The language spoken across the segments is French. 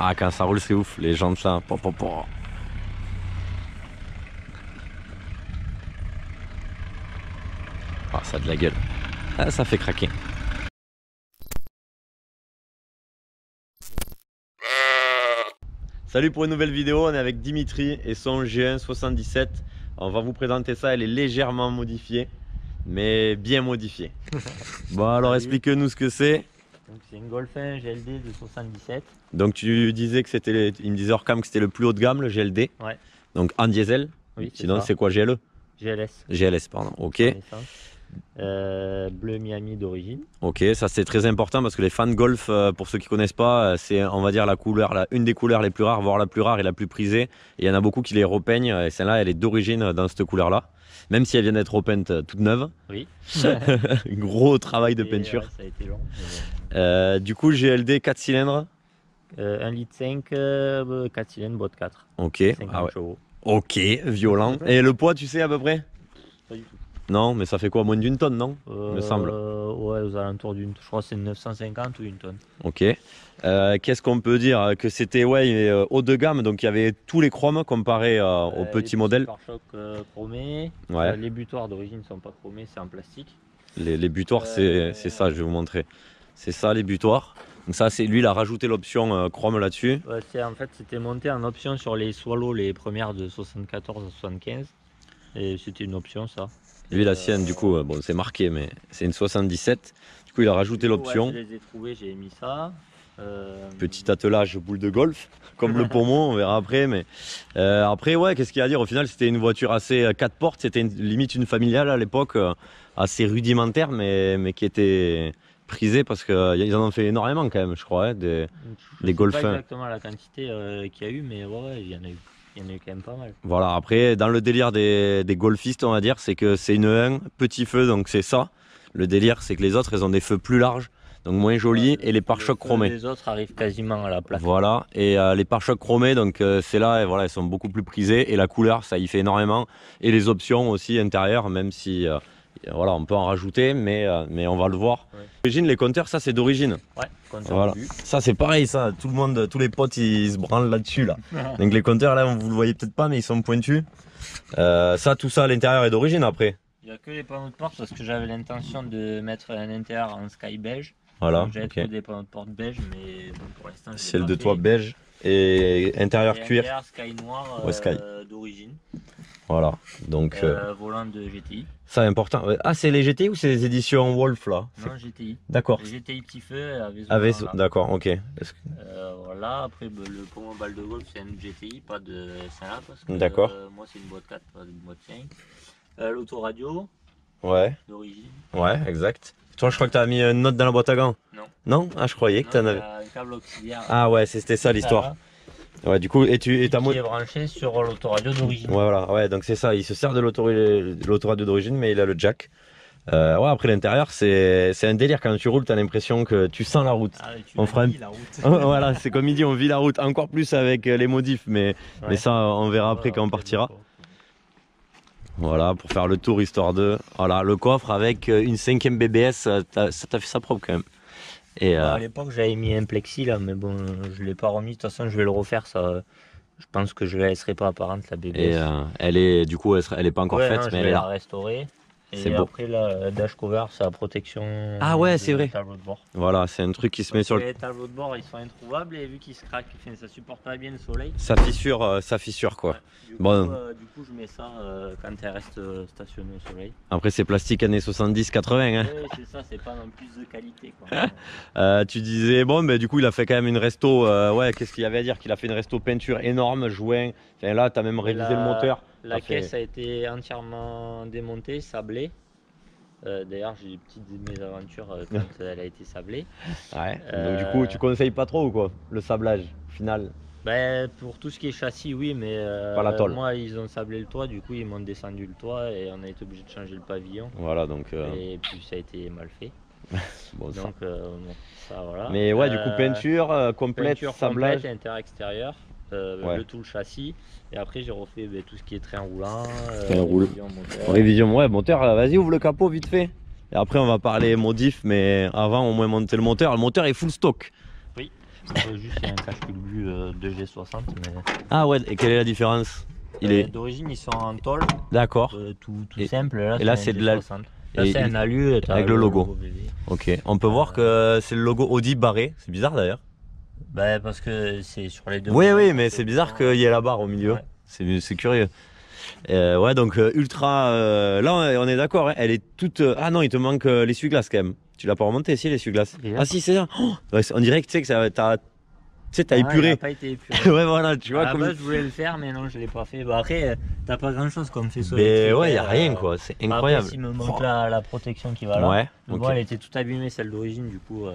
Ah, quand ça roule, c'est ouf. Les jantes là. Ah, ça a de la gueule. Ah, ça fait craquer. Salut pour une nouvelle vidéo, on est avec Dimitri et son G1 77. On va vous présenter ça, elle est légèrement modifiée, mais bien modifiée. Bon alors explique-nous ce que c'est. C'est une Golf 1 GLD de 77. Donc tu disais que c'était, il me disait hors cam que c'était le plus haut de gamme, le GLD. Ouais. Donc en diesel. Oui, sinon c'est quoi, GLE? GLS. GLS pardon, ok. Bleu Miami d'origine. Ok, ça c'est très important parce que les fans de golf, pour ceux qui connaissent pas, c'est on va dire la couleur, une des couleurs les plus rares, voire la plus rare et la plus prisée. Et il y en a beaucoup qui les repeignent et celle-là elle est d'origine dans cette couleur-là. Même si elle vient d'être repeinte toute neuve. Oui. Gros travail de peinture. Ouais, ça a été long. Du coup GLD 4 cylindres. 1,5 litre, 4 cylindres, boîte 4. Ok. 50 Ah ouais. chevaux. Ok, violent. Et le poids tu sais à peu près? Pas du tout. Non, mais ça fait quoi? Moins d'une tonne, non? Il me semble. Ouais, aux alentours d'une. Je crois que c'est 950 ou une tonne. Ok. Qu'est-ce qu'on peut dire? Que c'était haut de gamme, donc il y avait tous les chromes comparé au petit modèle. Les pare-chocs chromés. Ouais. Les butoirs d'origine ne sont pas chromés, c'est en plastique. Les butoirs, c'est ça, je vais vous montrer. C'est ça les butoirs. Donc ça, c'est lui, il a rajouté l'option chrome là-dessus. Ouais, en fait, c'était monté en option sur les Swallow, les premières de 74 à 75. Et c'était une option, ça. Lui, la sienne, du coup, bon, c'est marqué, mais c'est une 77. Du coup, il a rajouté l'option. Ouais, je les ai trouvés, j'ai mis ça. Petit attelage boule de golf, comme le pommeau, on verra après. Mais après, ouais, qu'est-ce qu'il y a à dire? Au final, c'était une voiture assez 4 portes. C'était limite une familiale à l'époque, assez rudimentaire, mais qui était prisée parce qu'ils en ont fait énormément quand même, je crois, hein, des Golf 1. Pas exactement la quantité qu'il y a eu, mais ouais, il y en a eu. Il y en a eu quand même pas mal. Voilà, après, dans le délire des golfistes, on va dire, c'est que c'est une 1, petit feu, donc c'est ça. Le délire, c'est que les autres, ils ont des feux plus larges, donc moins jolis, et les pare-chocs chromés. Les autres arrivent quasiment à la plaque. Voilà, et les pare-chocs chromés, donc c'est là, et voilà, ils sont beaucoup plus prisés, et la couleur, ça y fait énormément. Et les options aussi intérieures, même si, voilà, on peut en rajouter, mais on va le voir. Ouais. D'origine, les compteurs, ça c'est d'origine. Ouais, compteur voilà. Ça c'est pareil, ça, tout le monde, tous les potes, ils se branlent là-dessus, là. Donc les compteurs, là, vous le voyez peut-être pas, mais ils sont pointus. Ça, tout ça à l'intérieur est d'origine après. Il n'y a que les panneaux de porte parce que j'avais l'intention de mettre un intérieur en sky beige. Voilà. J'avais trouvé des panneaux de porte beige, mais bon, pour l'instant, ciel de toit beige et intérieur cuir. Intérieur sky noir d'origine. Voilà, donc. Volant de GTI. Ça, important. Ah, c'est les GTI ou c'est les éditions Wolf là? Non, GTI. D'accord. GTI petit feu avec d'accord, ok. Voilà, après le pommeau balle de golf, c'est un GTI, pas de celle-là parce que d'accord. Moi c'est une boîte 4, pas une boîte 5. L'autoradio. Ouais. D'origine. Ouais, exact. Toi, je crois que tu as mis une note dans la boîte à gants. Non. Non? Ah, je croyais que tu en avais. Un câble auxiliaire. Ah ouais, c'était ça l'histoire. Ouais, du coup, qui est branché sur l'autoradio d'origine. Ouais, voilà, ouais, donc c'est ça. Il se sert de l'autoradio d'origine, mais il a le jack. Ouais, après l'intérieur, c'est un délire. Quand tu roules, tu as l'impression que tu sens la route. Ah, on fera la route. Voilà, c'est comme il dit, on vit la route encore plus avec les modifs, mais ça, on verra après quand on partira. Voilà, pour faire le tour histoire de. Voilà, le coffre avec une 5e BBS, ça t'a fait ça propre quand même. Et à l'époque, j'avais mis un plexi là, mais bon, je l'ai pas remis. De toute façon, je vais le refaire. Ça, je pense que je la laisserai pas apparente la BBS. Et elle est, du coup, elle est pas encore faite, non, mais elle est là. Je vais la restaurer. C'est beau. Après, la dash cover, c'est la protection. Ah ouais, c'est vrai. Tableau de bord. Voilà, c'est un truc qui se met sur le. Les tableaux de bord, ils sont introuvables et vu qu'ils se craquent, ça supporte pas bien le soleil. Ça fissure quoi. Ouais. Du coup, je mets ça quand elle reste stationnée au soleil. Après, c'est plastique années 70-80. Hein. Oui, c'est ça, c'est pas non plus de qualité. Quoi. Tu disais, bon, mais du coup, il a fait quand même une resto. Ouais, qu'est-ce qu'il y avait à dire? Qu'il a fait une resto peinture énorme, joint. Enfin, là, tu as même révisé le moteur. La caisse a été entièrement démontée, sablée. D'ailleurs, j'ai des petites mésaventures quand elle a été sablée. Ouais. Donc, du coup, tu conseilles pas trop ou quoi? Le sablage final? Ben, pour tout ce qui est châssis, oui, mais pas la tôle. moi, ils ont sablé le toit, du coup, ils m'ont descendu le toit et on a été obligé de changer le pavillon. Voilà, donc. Et puis, ça a été mal fait. Bon, donc, ça, voilà. Mais ouais, du coup, peinture complète, sablage. Complète, intérieur-extérieur. Le tout le châssis et après j'ai refait tout ce qui est train roulant, révision moteur, vas-y ouvre le capot vite fait et après on va parler modif, mais avant au moins monter le moteur est full stock. Oui. Juste il y a un cache-cul bleu 2G60. Mais... Ah ouais, et quelle est la différence? D'origine ils sont en tôle. D'accord. Tout simple. Là, et là c'est de la... Là c'est un alu avec le logo. BB. Ok. On peut voir que c'est le logo Audi barré. C'est bizarre d'ailleurs. Bah, parce que c'est sur les deux. Oui, mais c'est bizarre qu'il y ait la barre au milieu. Ouais. C'est curieux. Ouais, donc ultra. Là, on est d'accord. Hein, elle est toute. Ah non, il te manque l'essuie-glace quand même. Tu l'as pas remonté ici, l'essuie-glace? Ah si, c'est ça. Oh, ouais, on dirait que tu sais que ça, t'as épuré. Il a pas été épuré. Ouais, voilà, tu vois. À la base, je voulais le faire, mais non, je l'ai pas fait. Bah, après, t'as pas grand chose comme faisceau. Mais ouais, y a rien quoi. C'est incroyable. Après, s'il me manque la protection qui va là. Ouais. Le bois, elle était toute abîmée, celle d'origine. Du coup,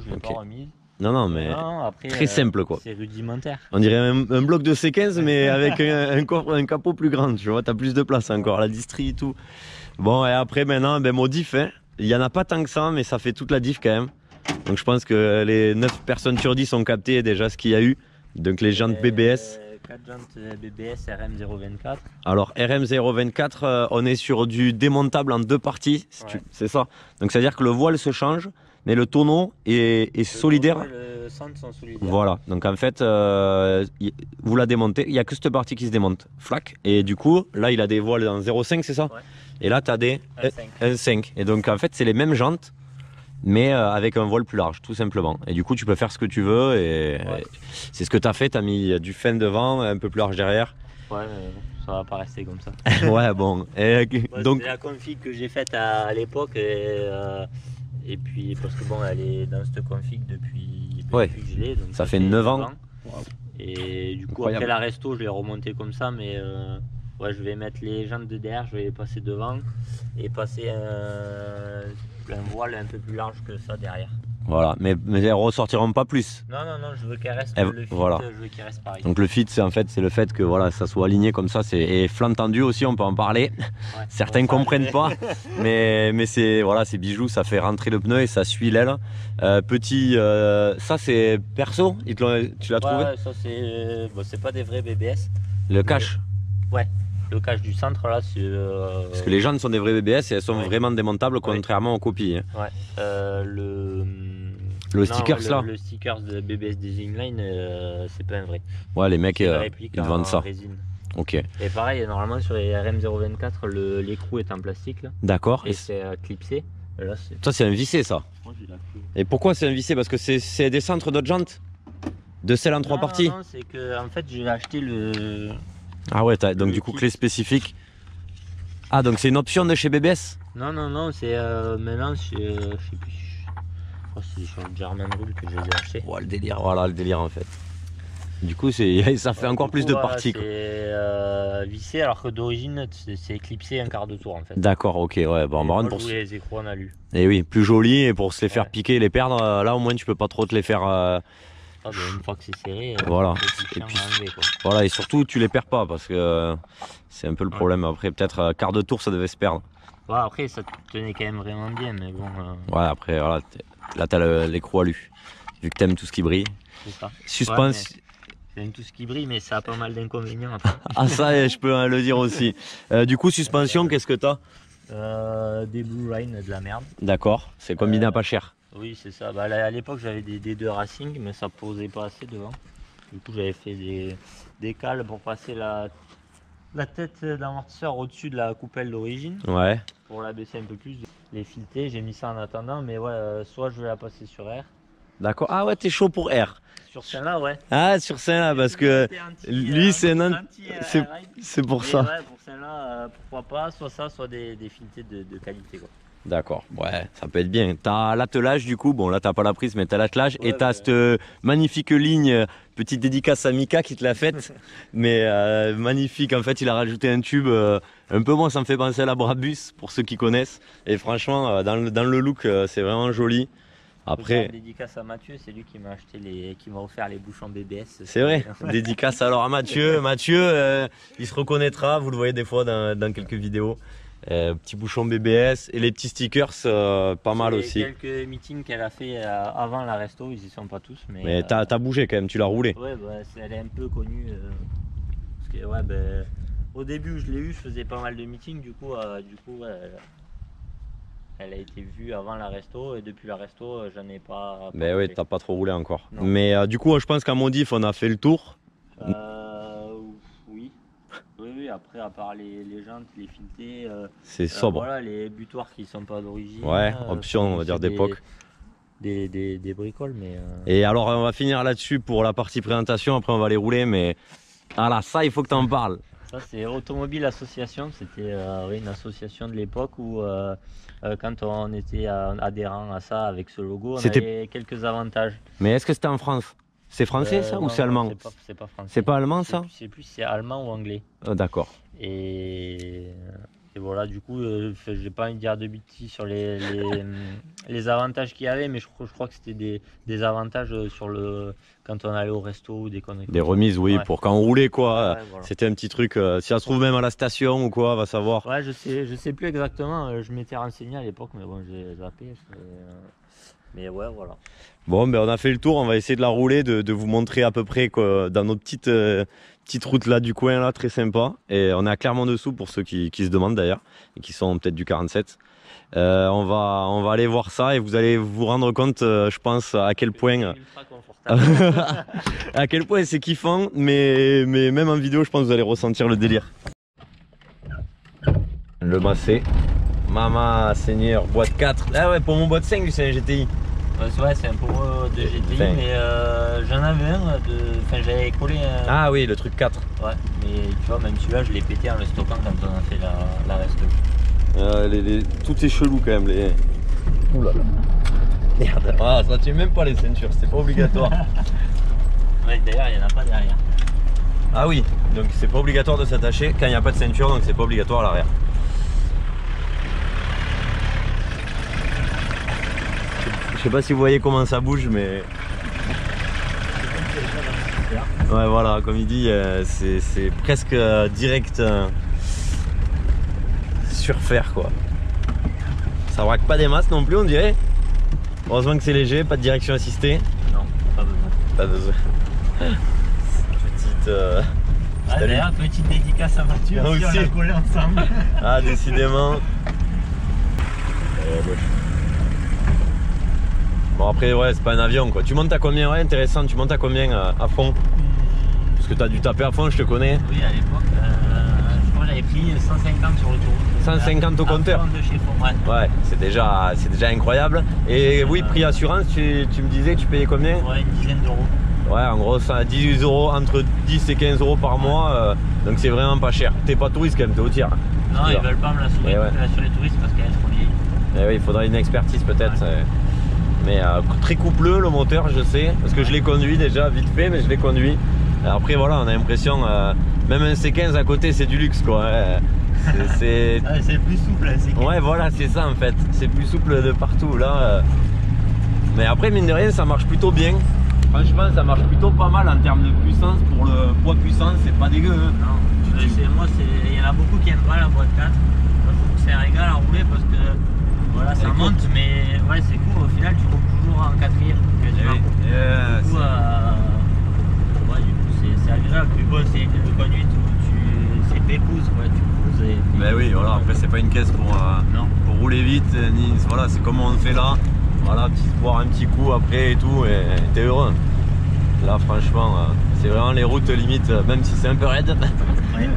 je l'ai pas remise. Non, mais après, très simple quoi. C'est rudimentaire. On dirait un bloc de C15 mais avec un capot plus grand, tu vois, t'as plus de place encore, la distrie et tout. Bon, et après maintenant, ben modif, hein. Il y en a pas tant que ça, mais ça fait toute la diff quand même. Donc je pense que les 9 personnes sur 10 ont capté déjà ce qu'il y a eu. Donc les jantes BBS. 4 jantes BBS RM024. Alors RM024, on est sur du démontable en 2 parties, c'est ça. Donc c'est à dire que le voile se change, mais le tonneau est solidaire. Le centre sont solidaires. Voilà, donc en fait, vous la démontez, il n'y a que cette partie qui se démonte, flac. Et du coup, là il a des voiles en 0,5, c'est ça? Ouais. Et là tu as des 1,5. Et donc en fait, c'est les mêmes jantes, mais avec un voile plus large, tout simplement. Et du coup, tu peux faire ce que tu veux. Et c'est ce que tu as fait, tu as mis du fin devant, un peu plus large derrière. Ouais, mais ça va pas rester comme ça. Ouais, bon. Donc... C'est la config que j'ai faite à l'époque. Et puis, parce que bon, elle est dans cette config depuis que je l'ai. Donc ça fait 9 ans. Wow. Et du coup, incroyable. après la resto, je l'ai remonté comme ça. Mais je vais mettre les jantes de derrière, je vais les passer devant. Et passer un voile un peu plus large que ça derrière. Voilà, mais elles ressortiront pas plus. Non, je veux qu'elle reste. Le fit, voilà. Je veux qu'il reste pareil. Donc le fit, c'est le fait que voilà, ça soit aligné comme ça. Et flanc tendu aussi, on peut en parler. Ouais, certains ne comprennent pas, mais c'est voilà, c'est bijou, ça fait rentrer le pneu et ça suit l'aile. Ça c'est perso, tu l'as trouvé? Ouais, ça c'est pas des vrais BBS. Le cache. Ouais. Le cache du centre là, c'est. Parce que les jantes sont des vrais BBS et elles sont vraiment démontables contrairement aux copies. Hein. Ouais. Le stickers là. Le stickers de BBS Design Line, c'est pas un vrai. Ouais, les mecs ils vendent ça. Résine. Ok. Et pareil, normalement sur les RM024, l'écrou est en plastique là. D'accord. Et c'est clipsé. Là, ça c'est un vissé ça. Moi, et pourquoi c'est un vissé? Parce que c'est des centres d'autres jantes? De celles en 3 parties? Non, c'est que en fait j'ai acheté le. Ah ouais, donc du coup clé spécifique. Ah donc c'est une option de chez BBS? Non, c'est maintenant je sais plus. Je crois que c'est sur le German Rule que je les ai achetés. Ouais, le délire, voilà le délire en fait. Du coup ça fait encore plus de parties. C'est vissé alors que d'origine c'est éclipsé un quart de tour en fait. D'accord, ok, ouais. Bon, moi, je voulais les écrous en alu. Et oui, plus joli et pour se les faire piquer et les perdre, là au moins tu peux pas trop te les faire. Une fois que c'est serré, voilà. Et puis, enlever, quoi. Voilà, et surtout tu les perds pas parce que c'est un peu le problème. Après, peut-être quart de tour ça devait se perdre. Ouais, après ça tenait quand même vraiment bien, mais bon. Ouais, après, voilà, là t'as l'écrou alu. Vu que t'aimes tout ce qui brille. C'est ça. Suspense. J'aime tout ce qui brille, mais ça a pas mal d'inconvénients. Ah, ça, je peux le dire aussi. Du coup, suspension, qu'est-ce que t'as? Des Blue Rain, de la merde. D'accord, c'est combiné à pas cher. Oui, c'est ça. Bah, à l'époque, j'avais des D2 Racing, mais ça posait pas assez devant. Du coup, j'avais fait des cales pour passer la tête d'amortisseur au-dessus de la coupelle d'origine. Ouais. Pour la baisser un peu plus. Les fileter, j'ai mis ça en attendant, mais ouais, soit je vais la passer sur R. D'accord. Ah ouais, t'es chaud pour R. Sur celle-là, ouais. Ah, sur celle-là, parce que lui, c'est pour ça. Ouais, pour celle-là, pourquoi pas, soit ça, soit des filetés de qualité, quoi. D'accord, ouais, ça peut être bien. T'as l'attelage du coup, bon là t'as pas la prise mais t'as l'attelage et t'as cette magnifique ligne, petite dédicace à Mika qui te l'a faite, mais magnifique, en fait il a rajouté un tube, un peu moi ça me fait penser à la Brabus pour ceux qui connaissent, et franchement dans le look c'est vraiment joli. Après, dédicace à Mathieu, c'est lui qui m'a acheté qui m'a offert les bouchons BBS. C'est vrai, dédicace alors à Mathieu, il se reconnaîtra, vous le voyez des fois dans quelques vidéos. Petit bouchon BBS et les petits stickers pas mal aussi. Quelques meetings qu'elle a fait avant la resto, ils y sont pas tous. Mais t'as bougé quand même, tu l'as roulé. Ouais, bah, elle est un peu connue. Parce que, ouais, au début où je l'ai eu, je faisais pas mal de meetings, du coup Elle a été vue avant la resto et depuis la resto, j'en ai pas. Ben oui, t'as pas trop roulé encore. Non. Mais du coup, je pense qu'à Modif, on a fait le tour. Oui. Oui, après, à part les jantes, les filetés, C'est sobre. voilà, les butoirs qui sont pas d'origine. Ouais, option, on va dire d'époque. Des bricoles, mais. Et alors, on va finir là-dessus pour la partie présentation. Après, on va les rouler. Mais ah là, ça, il faut que t'en parles. Ça, c'est Automobile Association. C'était oui, une association de l'époque où, quand on était adhérent à ça avec ce logo, on avait quelques avantages. Mais est-ce que c'était en France? C'est français ça ou c'est allemand? C'est pas français. C'est pas allemand ça? Je sais plus si c'est allemand ou anglais. D'accord. Et voilà, du coup, j'ai pas envie de dire de bêtises sur les avantages qu'il y avait, mais je crois que c'était des avantages sur quand on allait au resto ou des conneries. Des remises, oui, ouais. Pour quand on roulait quoi. Ouais, voilà. C'était un petit truc. Si ça se trouve même à la station ou quoi, va savoir. Ouais, je sais plus exactement. Je m'étais renseigné à l'époque, mais bon, j'ai zappé. Mais ouais, voilà. Bon, ben on a fait le tour. On va essayer de la rouler, de vous montrer à peu près quoi, dans nos petites routes là du coin là, très sympa. Et on est à Clermont-Dessous pour ceux qui se demandent d'ailleurs et qui sont peut-être du 47. On va aller voir ça et vous allez vous rendre compte, je pense, à quel point à quel point c'est kiffant. Mais même en vidéo, je pense que vous allez ressentir le délire. Le Massé, Mama Seigneur, boîte 4. Ah ouais, pour mon boîte 5 c'est un GTI. Ouais, c'est un Poro de GTI, mais j'en avais un enfin j'avais collé un. Ah oui, le truc 4. Ouais, mais tu vois, même celui-là, je l'ai pété en le stockant quand on a fait la resto. Tout est chelou quand même. Ouh là là. Merde. Ah, ça tient même pas les ceintures, c'est pas obligatoire. Ouais, d'ailleurs, il n'y en a pas derrière. Ah oui, donc c'est pas obligatoire de s'attacher quand il n'y a pas de ceinture, donc c'est pas obligatoire à l'arrière. Je sais pas si vous voyez comment ça bouge, mais ouais, voilà, comme il dit, c'est presque direct sur fer quoi. Ça braque pas des masses non plus, on dirait. Heureusement que c'est léger, pas de direction assistée. Non, pas besoin. Pas besoin. Petite. D'ailleurs, petite dédicace à voiture, ah, si on l'a collé ensemble. Ah, décidément. Bon après ouais, c'est pas un avion quoi. Tu montes à combien? Ouais, intéressant, tu montes à combien à fond? Parce que t'as dû taper à fond, je te connais. Oui, à l'époque, je crois que j'avais pris 150 sur l'autoroute. 150 au compteur? De chez Fond, ouais, c'est déjà incroyable. Et oui, prix assurance, tu me disais que tu payais combien? Ouais, une dizaine d'euros. Ouais, en gros, ça a 18 euros, entre 10 et 15 euros par mois. Donc c'est vraiment pas cher. T'es pas touriste quand même, t'es au tir. Non, ils veulent pas me l'assurer sur les touristes parce qu'elle est trop vieille. Eh oui, il faudrait une expertise peut-être. Ouais. Mais très coupleux le moteur, je sais, parce que je l'ai conduit déjà vite fait, mais je l'ai conduit. Après voilà, on a l'impression, même un C15 à côté c'est du luxe quoi. C'est plus souple un C15. Ouais voilà, c'est ça en fait, c'est plus souple de partout là. Mais après mine de rien ça marche plutôt bien. Franchement ça marche plutôt pas mal en termes de puissance, pour le poids puissance c'est pas dégueu. Hein. Non, il y en a beaucoup qui aiment pas la boîte 4. Moi je trouve que c'est un régal à rouler parce que voilà, ça monte, mais ouais, c'est cool. Au final, tu roules toujours en quatrième. Quasiment. Du coup, c'est agréable. Puis bon, c'est le conduite où c'est pépouze, quoi. Tu cruises et. Ben oui, voilà. Après, c'est pas une caisse pour rouler vite, ni voilà, c'est comme on fait là. Voilà, boire un petit coup après et tout, et t'es heureux. Là, franchement, c'est vraiment les routes limite, même si c'est un peu raide. Ouais.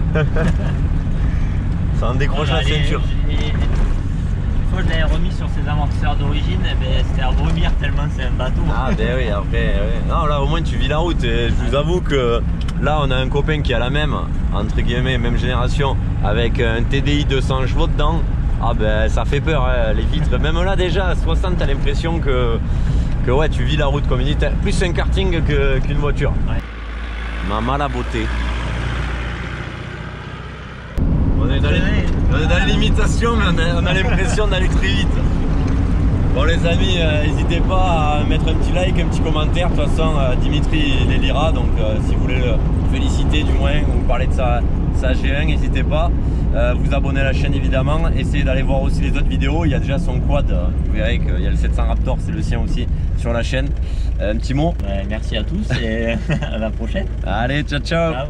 Ça en décroche la ceinture. Une fois je l'avais remis sur ses amortisseurs d'origine, c'était à vomir tellement c'est un bateau. Ah ben oui, après, oui. Non là au moins tu vis la route et je vous avoue que là on a un copain qui a la même, entre guillemets, même génération, avec un TDI 200 chevaux dedans. Ah ben ça fait peur, hein, les vitres, même là déjà à 60 t'as l'impression que ouais tu vis la route comme il dit, plus un karting qu'une voiture. Ouais. Maman la beauté. On est dans les limitations, mais on a l'impression d'aller très vite. Bon les amis, n'hésitez pas à mettre un petit like, un petit commentaire. De toute façon, Dimitri il les lira, donc si vous voulez le féliciter du moins ou parler de sa G1, n'hésitez pas. Vous abonner à la chaîne évidemment. Essayez d'aller voir aussi les autres vidéos. Il y a déjà son quad, vous verrez qu'il y a le 700 Raptor, c'est le sien aussi sur la chaîne. Un petit mot. Merci à tous et à la prochaine. Allez, ciao ciao. Ciao.